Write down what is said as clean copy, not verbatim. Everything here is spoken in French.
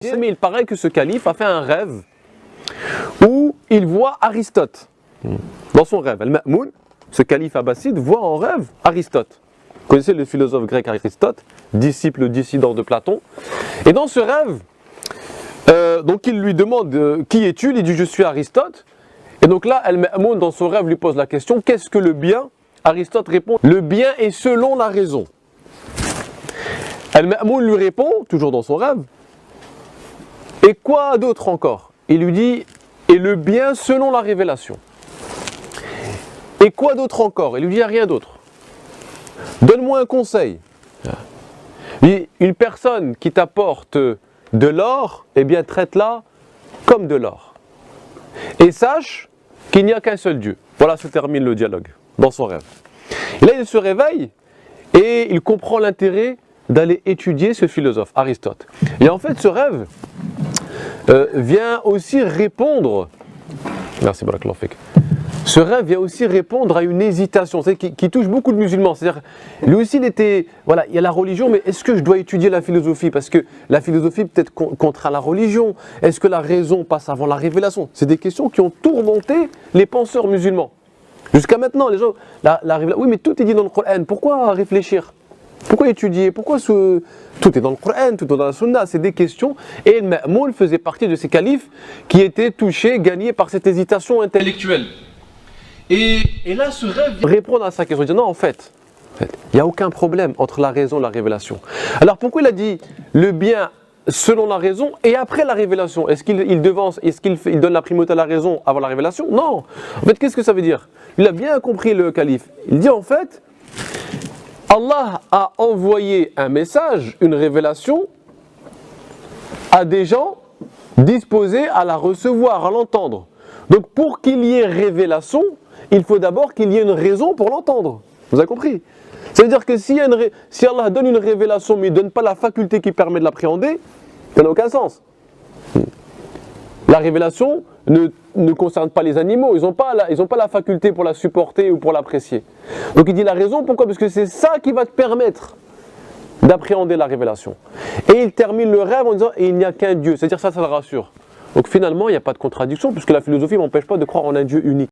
Mais il paraît que ce calife a fait un rêve où il voit Aristote. Dans son rêve, Al-Ma'moun, ce calife abbasside, voit en rêve Aristote. Vous connaissez le philosophe grec Aristote, disciple dissident de Platon. Et dans ce rêve, donc il lui demande qui es-tu? Il dit je suis Aristote. Et donc là, Al-Ma'moun dans son rêve lui pose la question, qu'est-ce que le bien? Aristote répond, le bien est selon la raison. Al-Ma'moun lui répond, toujours dans son rêve, et quoi d'autre encore? Il lui dit, et le bien selon la révélation. Et quoi d'autre encore? Il lui dit, il n'y a rien d'autre. Donne-moi un conseil. Une personne qui t'apporte de l'or, eh bien traite-la comme de l'or. Et sache qu'il n'y a qu'un seul Dieu. Voilà, se termine le dialogue dans son rêve. Et là, il se réveille et il comprend l'intérêt d'aller étudier ce philosophe, Aristote. Et en fait, ce rêve vient aussi répondre, merci Barakallahu Fik. Ce rêve vient aussi répondre à une hésitation qui touche beaucoup de musulmans. C'est-à-dire, lui aussi, il était, voilà, il y a la religion, mais est-ce que je dois étudier la philosophie? Parce que la philosophie peut-être contraint la religion. Est-ce que la raison passe avant la révélation? C'est des questions qui ont tourmenté les penseurs musulmans. Jusqu'à maintenant, les gens, oui, mais tout est dit dans le Coran. Pourquoi réfléchir? Pourquoi étudier? Pourquoi tout est dans le Coran, tout est dans la Sunna? C'est des questions. Et Ma'moun faisait partie de ces califes qui étaient touchés, gagnés par cette hésitation intellectuelle. Et là, ce rêve répond à sa question. Il dit non, en fait, il n'y a aucun problème entre la raison et la révélation. Alors pourquoi il a dit le bien selon la raison et après la révélation? Est-ce qu'il devance, est-ce qu'il donne la primauté à la raison avant la révélation? Non. En fait, qu'est-ce que ça veut dire? Il a bien compris le calife. Il dit en fait, Allah a envoyé un message, une révélation à des gens disposés à la recevoir, à l'entendre. Donc pour qu'il y ait révélation, il faut d'abord qu'il y ait une raison pour l'entendre. Vous avez compris? Ça veut dire que si Allah donne une révélation mais il ne donne pas la faculté qui permet de l'appréhender, ça n'a aucun sens. La révélation ne concerne pas les animaux, ils n'ont pas la faculté pour la supporter ou pour l'apprécier. Donc il dit la raison, pourquoi? Parce que c'est ça qui va te permettre d'appréhender la révélation. Et il termine le rêve en disant et il n'y a qu'un Dieu, c'est-à-dire ça le rassure. Donc finalement il n'y a pas de contradiction puisque la philosophie ne m'empêche pas de croire en un Dieu unique.